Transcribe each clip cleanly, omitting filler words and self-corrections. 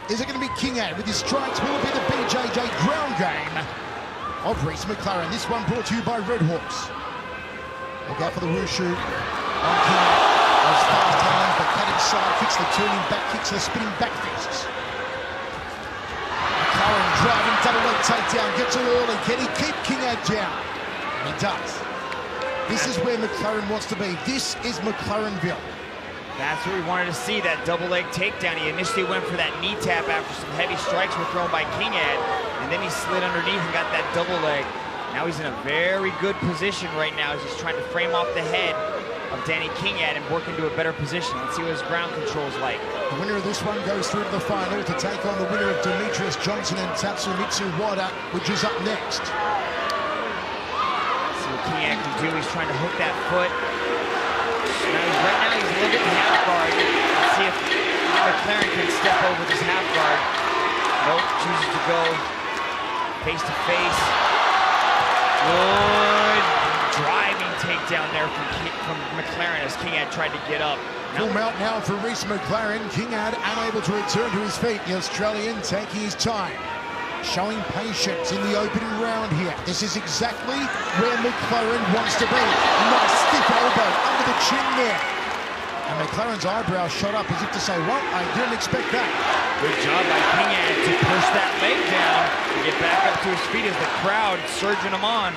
Is it going to be Kingaid with his strikes? Will it be the BJJ ground game of Reese McLaren? This one brought to you by Red Hawks. Look out for the wushu on Kingaid. Those fast hands, the cutting side kicks, the turning back kicks, the spinning back fists. McLaren driving double leg takedown, gets it early. Can he keep Kingaid down? And he does. This is where McLaren wants to be. This is McLarenville. That's what we wanted to see, that double leg takedown. He initially went for that knee tap after some heavy strikes were thrown by Kingaid, and then he slid underneath and got that double leg. Now he's in a very good position right now as he's trying to frame off the head of Danny Kingaid and work into a better position. Let's see what his ground control is like. The winner of this one goes through to the final to take on the winner of Demetrius Johnson and Tatsumitsu Wada, which is up next. See what Kingaid can do. He's trying to hook that foot. Right now he's a little bit in half guard. Let's see if McLaren can step over this half guard. Nope, chooses to go face to face. Good driving takedown there from McLaren as Kingaid tried to get up. Full mount now for Reese McLaren. Kingaid unable to return to his feet. The Australian taking his time, showing patience in the opening round here. This is exactly where McLaren wants to be. Nice stiff elbow under the chin there. And McLaren's eyebrows shot up as if to say, well, I didn't expect that. Good job by Kingaid to push that leg down and get back up to his feet as the crowd surging him on.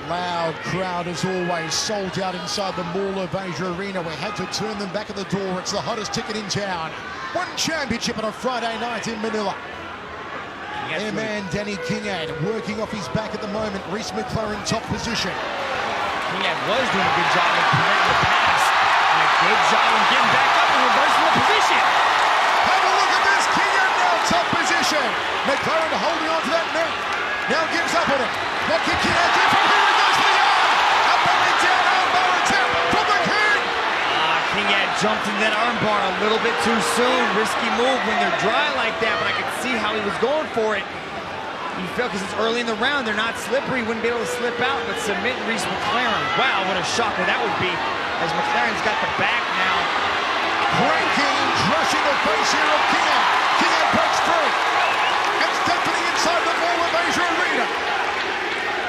Loud crowd as always, sold out inside the Mall of Asia Arena. We had to turn them back at the door. It's the hottest ticket in town. One championship on a Friday night in Manila. Airman Danny Kingaid working off his back at the moment. Reese McLaren top position. Kingaid was doing a good job of preventing the pass. And a good job of getting back up and reversing the position. Have a look at this. Kingaid now top position. McLaren holding on to that neck. Now gives up on it. What can Kingaid do from here? He goes for the arm. Up and down armbar attempt from the King. Kingaid jumped into that armbar a little bit too soon. Risky move when they're dry like that, but I could see how he was going for it. He felt because it's early in the round, they're not slippery, wouldn't be able to slip out, but submit Reese McLaren. Wow, what a shocker that would be, as McLaren's got the back now. Cranking and crushing the face here of Kingaid. Kingaid breaks free. And stepping inside the Mall of Asia Arena.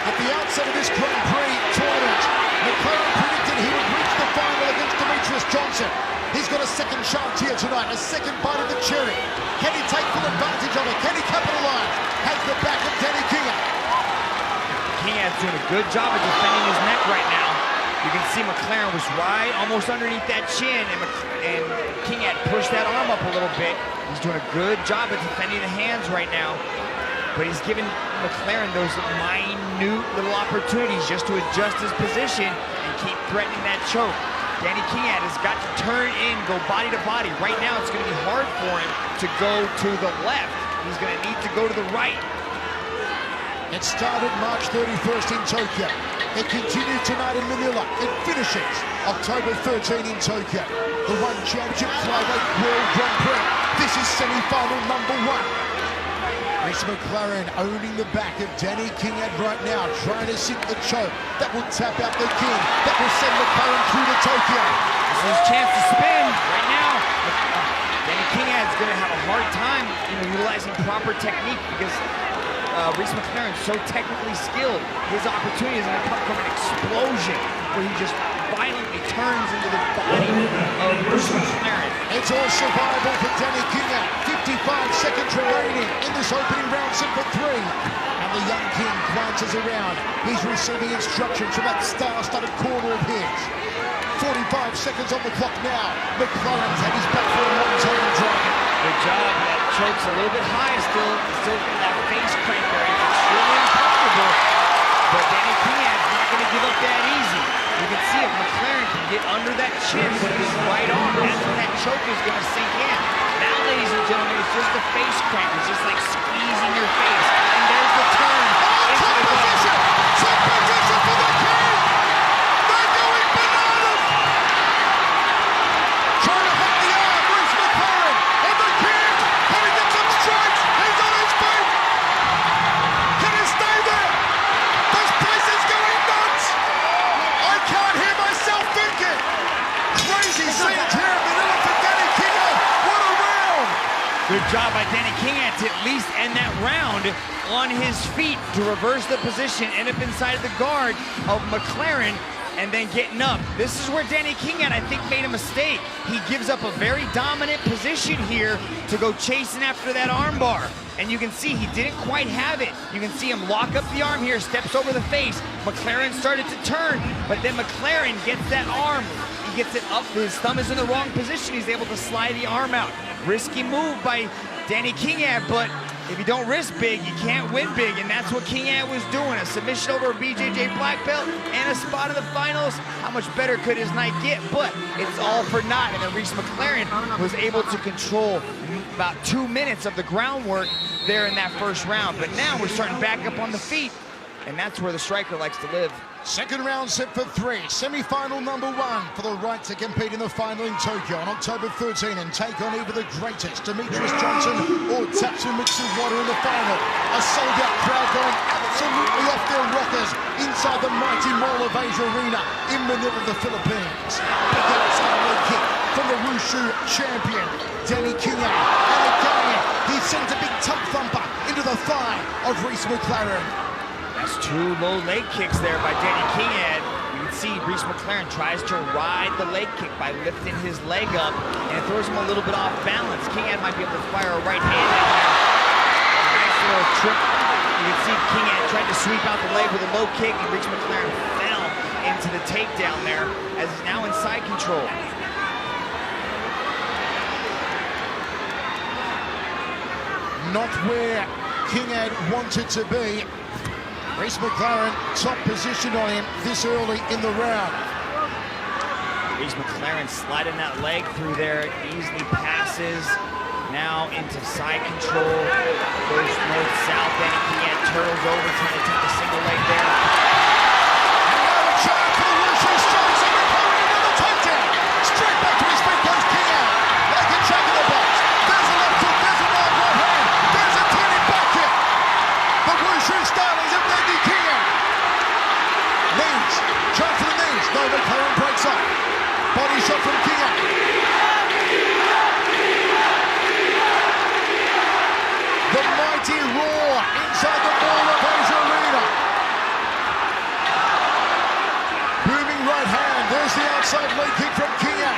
At the outset of this Grand Prix tournament, McLaren predicted he would reach the final against Demetrius Johnson. He's got a second chance here tonight, a second bite of the cherry. Can he take full advantage of it? Can he capitalize? Has the back of Danny Kingaid. Kingaid's doing a good job of defending his neck right now. You can see McLaren was right almost underneath that chin, and Kingaid pushed that arm up a little bit. He's doing a good job of defending the hands right now. But he's given McLaren those minute little opportunities just to adjust his position and keep threatening that choke. Danny Kingaid has got to turn in, go body to body. Right now, it's going to be hard for him to go to the left. He's going to need to go to the right. It started March 31st in Tokyo. It continued tonight in Manila. It finishes October 13 in Tokyo. The One Championship Flyweight World Grand Prix. This is semi-final number 1. Reese McLaren owning the back of Danny Kingaid right now, trying to sink the choke. That will tap out the King. That will send McLaren through to Tokyo. This is his chance to spin right now. Danny Kingaid's going to have a hard time, utilizing proper technique because Reese McLaren's so technically skilled. His opportunity is going to come from an explosion where he just violently turns into the body of Reese McLaren. It's all survival for Danny Kingaid. 55 seconds remaining in this opening round, set for 3. And the young King glances around. He's receiving instructions from that star-studded corner of his. 45 seconds on the clock now. McLaren's had his back for a long time dragon. Good job. That choke's a little bit high still in that face crank there. It's extremely uncomfortable. But Danny Kingaid's not going to give up that easy. You can see if McLaren can get under that chin with his right arm, that's when that choke is going to sink in. Now, ladies and gentlemen, it's just a face crank. It's just like squeezing your face. And there's the turn. Top position! Top position for the King! They're going bananas! Trying to hook the arm, Reese McLaren, and the King! Can he get some strikes? He's on his feet! Can he stay there? This place is going nuts! I can't hear myself thinking! Crazy scenes here in Manila for Danny Kingaid! What a round! Good job by Danny Kingan to at least end that round on his feet to reverse the position, end up inside of the guard of McLaren, and then getting up. This is where Danny Kingan, I think, made a mistake. He gives up a very dominant position here to go chasing after that armbar. And you can see he didn't quite have it. You can see him lock up the arm here, steps over the face. McLaren started to turn, but then McLaren gets that arm. He gets it up, his thumb is in the wrong position. He's able to slide the arm out. Risky move by Danny Kingan, but if you don't risk big, you can't win big, and that's what Kingan was doing. A submission over a BJJ black belt and a spot in the finals. How much better could his night get? But it's all for naught, and then Reese McLaren was able to control about 2 minutes of the groundwork there in that first round. But now we're starting back up on the feet, and that's where the striker likes to live. Second round set for 3, semi-final number 1 for the right to compete in the final in Tokyo on October 13 and take on either the greatest, Demetrius Johnson or Tatsumitsu Wada in the final. A sold-out crowd going absolutely off their rockers inside the mighty Mall of Asia Arena in Manila, the Philippines. Big outside leg kick from the Wushu champion, Danny Kingan. And again, he sends a big tongue thumper into the thigh of Reese McLaren. That's 2 low leg kicks there by Danny Kingan. You can see Reese McLaren tries to ride the leg kick by lifting his leg up, and it throws him a little bit off balance. Kingan might be able to fire a right hand in there. A nice little trip. You can see Kingan tried to sweep out the leg with a low kick, and Reese McLaren fell into the takedown there as he's now in side control. Not where Kingan wanted to be. Reese McLaren, top position on him this early in the round. Reese McLaren sliding that leg through there, easily passes. Now into side control. Goes north-south, Danny Kingan turtles over, trying to take a single leg there. And now a charge for the Wushu strikes, and McLaren another takedown. Straight back to his feet goes Kingan. Like a jack in the box. There's a left hook, there's a right hand. There's a turning back kick. The Wushu starlings of Danny Kingan. Knees, try for the knees. No, McLaren breaks up. Body shot from Kingan. The mighty roar inside the Mall of Asia Arena. Booming right hand. There's the outside leg kick from Kingan.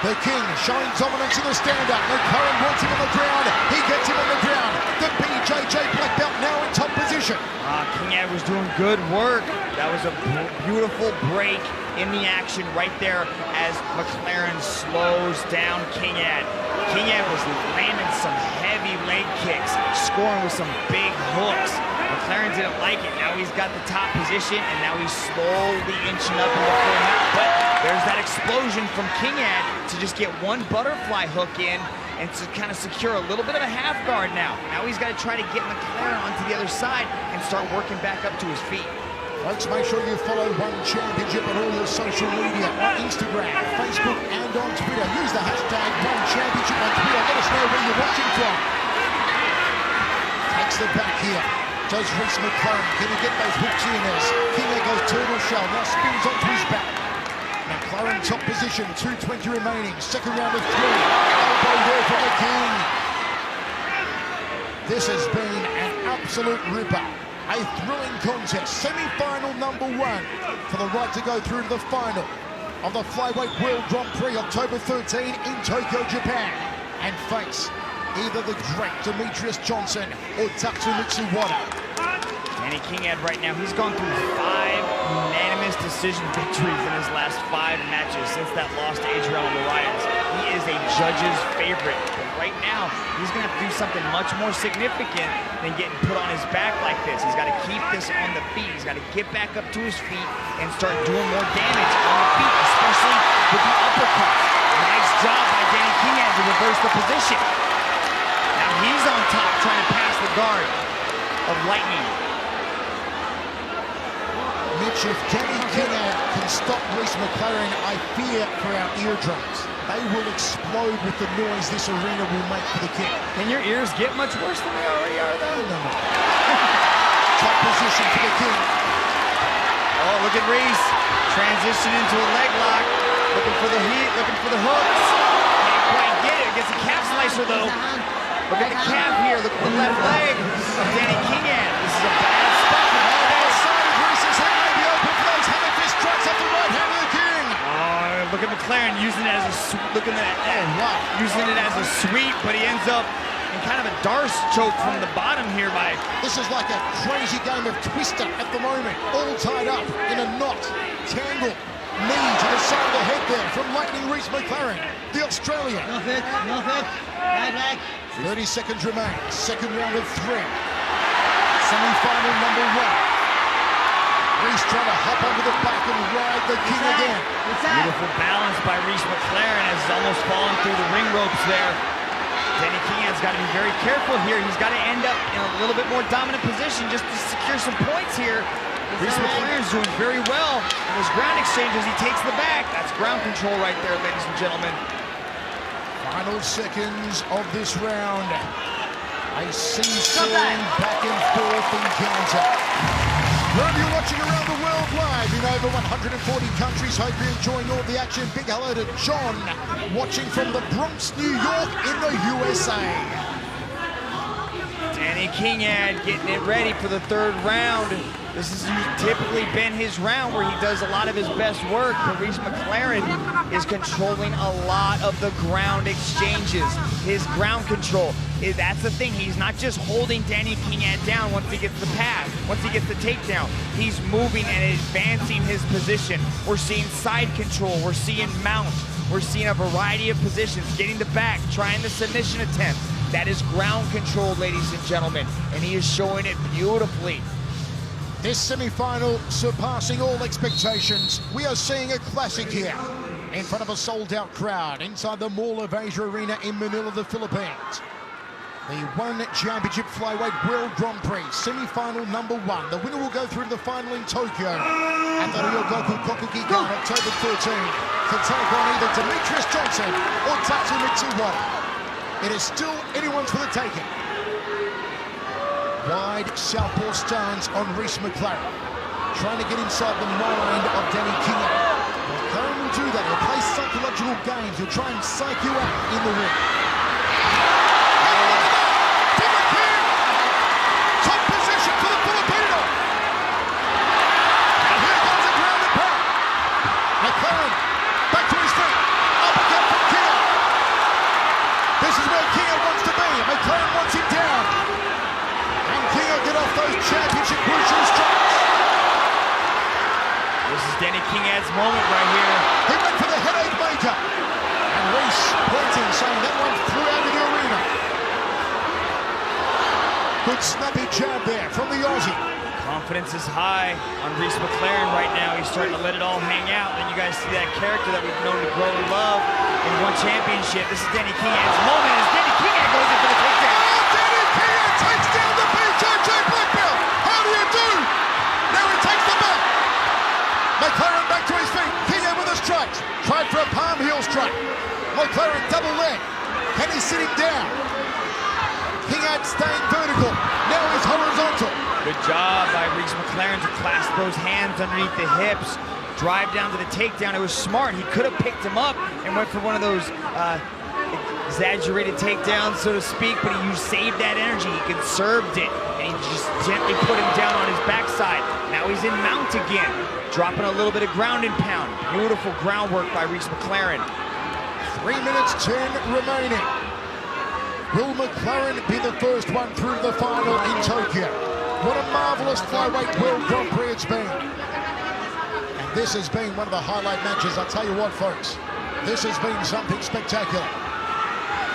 The King showing dominance in the stand-up. McLaren wants him on the ground. He gets him on the ground. The BJJ black belt now in top position. Kingan was doing good work. That was a beautiful break in the action right there as McLaren slows down Kingan. Kingan was landing some heavy leg kicks, scoring with some big hooks. McLaren didn't like it. Now he's got the top position, and now he's slowly inching up in the full mount. But there's that explosion from Kingan to just get one butterfly hook in and to kind of secure a little bit of a half guard now. Now he's got to try to get McLaren onto the other side and start working back up to his feet. Folks, make sure you follow One Championship on all your social media, on Instagram, Facebook, and on Twitter. Use the hashtag One Championship on Twitter. Let us know where you're watching from. Takes the back here. Does Reese McLaren. Can he get those hooks in this? Kingan goes turtle shell. Now spins onto his back. McLaren top position. 2:20 remaining. Second round of 3. Elbow there from the King. This has been an absolute ripper. A thrilling contest, semi-final number 1 for the right to go through to the final of the Flyweight World Grand Prix, October 13 in Tokyo, Japan, and face either the great Demetrius Johnson or Tatsumitsu Wada. Danny Kingan right now, he's gone through 5 unanimous decision victories in his last 5 matches since that loss to Adriel Moraes. He is a judge's favorite. But right now, he's going to have to do something much more significant than getting put on his back like this. He's got to keep this on the feet. He's got to get back up to his feet and start doing more damage on the feet, especially with the uppercuts. Nice job by Danny Kingan to reverse the position. Now he's on top trying to pass the guard of Lightning. Mitch, if Danny Kingan can stop Reese McLaren, I fear for our eardrums. They will explode with the noise this arena will make for the King. Can your ears get much worse than they already are, though? No. Top position for the King. Oh, look at Reese. Transition into a leg lock. Looking for the heat, looking for the hooks. Can't quite get it. Gets a calf slicer closer, though. Look at the calf here. Look at the left leg of Danny Kingan. This is a bad spot for That side of Reese's head may be open for those hammer fist strikes off the right hand of the King. Oh, look at McLaren using it as a using it as a sweep, but he ends up in kind of a Darce choke from the bottom here by. This is like a crazy game of Twister at the moment, all tied up in a knot, tangle. Knee to the side of the head there from Lightning Reese McLaren, the Australian. Nothing. Back. 30 seconds remain. Second round of 3. Semi-final number 1. Reese trying to hop onto the back and ride the King again. Beautiful balance by Reese McLaren as he's almost fallen through the ring ropes there. Danny Kingan's got to be very careful here. He's got to end up in a little bit more dominant position just to secure some points here. Reese McLaren's doing very well in his ground exchange as he takes the back. That's ground control right there, ladies and gentlemen. Final seconds of this round. A seesaw back and forth encounter. Wherever you're watching around the world live in over 140 countries, hope you're enjoying all the action. Big hello to John, watching from the Bronx, New York in the USA. Danny Kingan getting it ready for the third round. This has typically been his round where he does a lot of his best work, but Reese McLaren is controlling a lot of the ground exchanges. His ground control, that's the thing. He's not just holding Danny Kingan down once he gets the pass, once he gets the takedown. He's moving and advancing his position. We're seeing side control, we're seeing mount, we're seeing a variety of positions, getting the back, trying the submission attempt. That is ground control, ladies and gentlemen, and he is showing it beautifully. This semi-final surpassing all expectations. We are seeing a classic here in front of a sold-out crowd inside the Mall of Asia Arena in Manila, the Philippines. The One Championship Flyweight World Grand Prix semi-final number 1. The winner will go through to the final in Tokyo at the Ryogoku Kokugikan on October 13th to take on either Demetrius Johnson or Tatsu Mitsuwada. It is still anyone's for the taking. Wide southpaw stance on Reese McLaren, trying to get inside the mind of Danny Kingan. McLaren will do that. He'll play psychological games. He'll try and psych you out in the ring. Top position for the Filipino. And here comes the ground and pound. McLaren back to his feet. Uppercut from Kingan. This is where Kingan wants to be. McLaren wants him down. Kingan get off those championship crucial strikes. This is Danny Kingan's moment right here. He went for the headache maker. And Reese pointing, saying that one flew out of the arena. Good snappy jab there from the Aussie. Confidence is high on Reese McLaren right now. He's starting to let it all hang out. And you guys see that character that we've known to grow and love in one championship. This is Danny Kingan's moment as Danny Kingan goes in for the takedown. Danny Kingan takes down the BJJ black belt. How do you do? Now he takes the belt. McLaren back to his feet. Kingan with a strike. Tried for a palm heel strike. McLaren double leg. Can he sit him down? Kingan staying vertical. Now he's horizontal. Good job by Reese McLaren to clasp those hands underneath the hips. Drive down to the takedown. It was smart. He could have picked him up and went for one of those exaggerated takedowns, so to speak, but he saved that energy. He conserved it, and he just gently put him down on his backside. Now he's in mount again, dropping a little bit of ground and pound. Beautiful groundwork by Reese McLaren. 3 minutes 10 remaining. Will McLaren be the first one through to the final in Tokyo? What a marvelous flyweight World Grand Prix it's been. And this has been one of the highlight matches. I'll tell you what, folks, this has been something spectacular.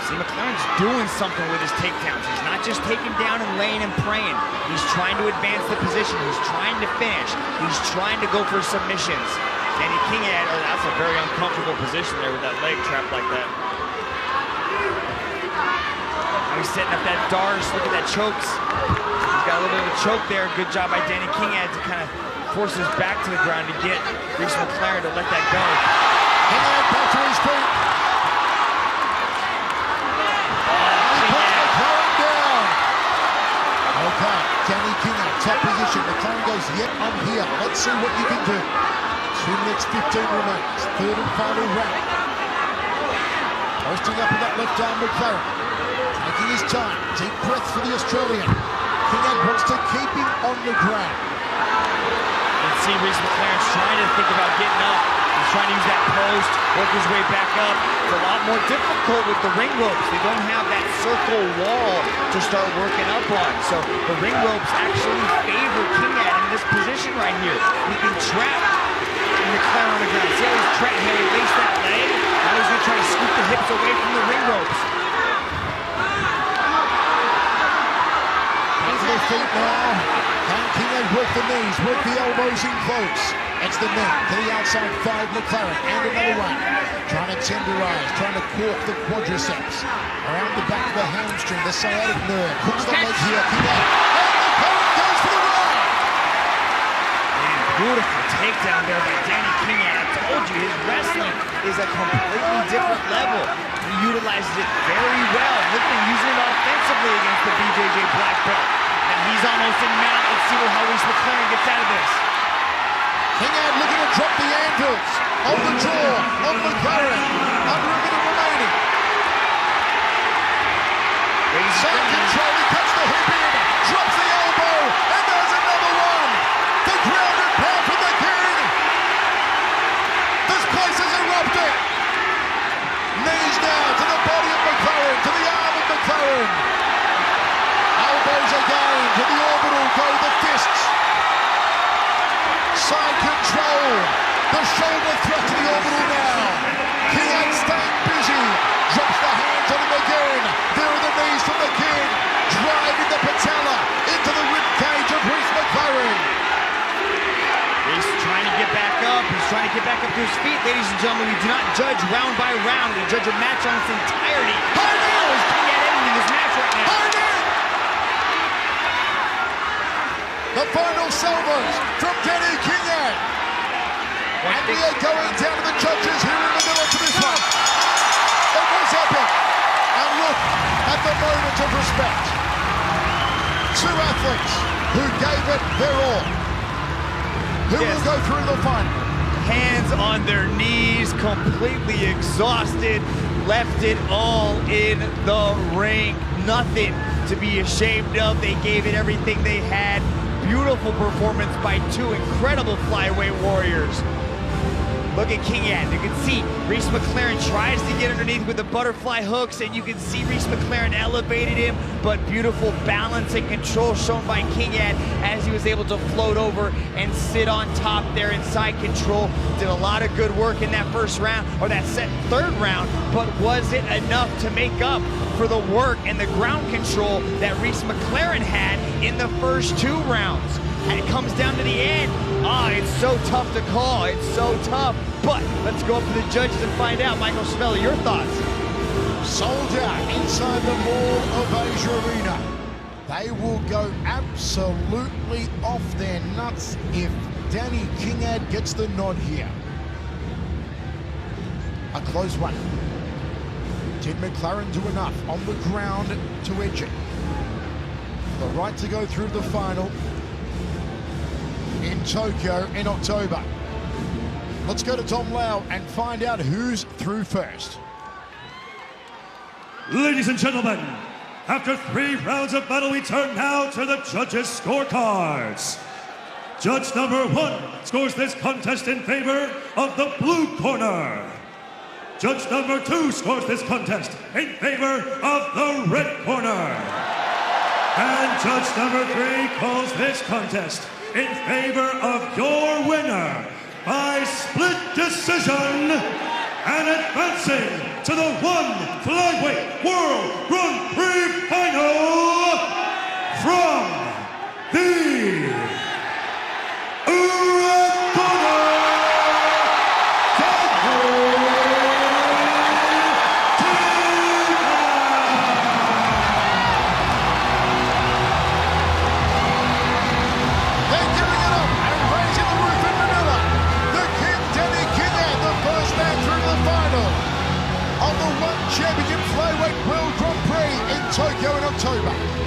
See, McLaren's doing something with his takedowns. He's not just taking down and laying and praying. He's trying to advance the position. He's trying to finish. He's trying to go for submissions. Danny Kingan, that's a very uncomfortable position there with that leg trap like that. Now he's setting up that Darce. Look at that chokes. He's got a little bit of a choke there. Good job by Danny Kingan to kind of force his back to the ground to get Reese McLaren to let that go. Kingan back to his feet. Okay, Danny Kingan, top position. McLaren goes, yep, I'm here. Let's see what you can do. 2 minutes 15 remains. Third and final round. Posting up with that left arm, McLaren. Taking his time. Deep breath for the Australian. Kingan wants to keep him on the ground. You can see Reece McLaren's trying to think about getting up. He's trying to use that post, work his way back up. It's a lot more difficult with the ring ropes. They don't have that circle wall to start working up on. So the ring ropes actually favor Kingan in this position right here. He can trap McLaren on the ground. See how he's trying to lace that leg? Now he's going to try to scoop the hips away from the ring ropes. Back to the feet now. Can Kingan work the knees, work the elbows in close. It's the neck to the outside thigh of McLaren, and another one. Trying to tenderize, trying to cork the quadriceps. Around the back of the hamstring, the sciatic nerve. Hooks the leg here, Kingan. And McLaren goes for the run! Beautiful takedown there by Danny Kingan. I told you, his wrestling is a completely different level. He utilizes it very well. Look at him using it offensively against the BJJ black belt. And he's almost in mount. Let's see how Reece McLaren gets out of this. Kingan looking to drop the anvils on the jaw of McLaren. Under a minute remaining. Side control, he cuts the hoop in, drops the elbow, and there's another one. The ground and pound from the king. This place is erupting. Knees down to the body of McLaren, to the arm of McLaren. Elbows again to the orbital, go the fists. Side control, the shoulder thrust to the orbital now. Kingan staying busy, drops the hands on him again. There are the knees from the king, driving the patella into the rib cage of Reece McLaren. He's trying to get back up. He's trying to get back up to his feet, ladies and gentlemen. We do not judge round by round. We judge a match on its entirety. How is Kingan ending this match right now? The final salvos from Danny Kingan. And we are going down to the judges here in the middle to this one. It was epic. And look at the moment of respect. Two athletes who gave it their all. Who will go through the final? Hands on their knees, completely exhausted, left it all in the ring. Nothing to be ashamed of. They gave it everything they had. Beautiful performance by two incredible flyweight warriors. Look at Kingan. You can see Reece McLaren tries to get underneath with the butterfly hooks, and you can see Reece McLaren elevated him, but beautiful balance and control shown by Kingan as he was able to float over and sit on top there in side control. Did a lot of good work in that first round, or that third round, but was it enough to make up for the work and the ground control that Reece McLaren had in the first two rounds? And it comes down to the end. It's so tough to call. It's so tough. But let's go up to the judges and find out. Michael Smelly, your thoughts? Sold out inside the Mall of Asia Arena. They will go absolutely off their nuts if Danny Kingan gets the nod here. A close one. Did McLaren do enough on the ground to edge it? The right to go through the final in Tokyo in October. Let's go to Tom Lau and find out who's through first. Ladies and gentlemen, after 3 rounds of battle, we turn now to the judges' scorecards. Judge number 1 scores this contest in favor of the blue corner. Judge number 2 scores this contest in favor of the red corner. And judge number 3 calls this contest in favor of your winner by split decision and advancing to the One Flyweight World Grand Prix Final from the red corner. Championship Flyweight World Grand Prix in Tokyo in October.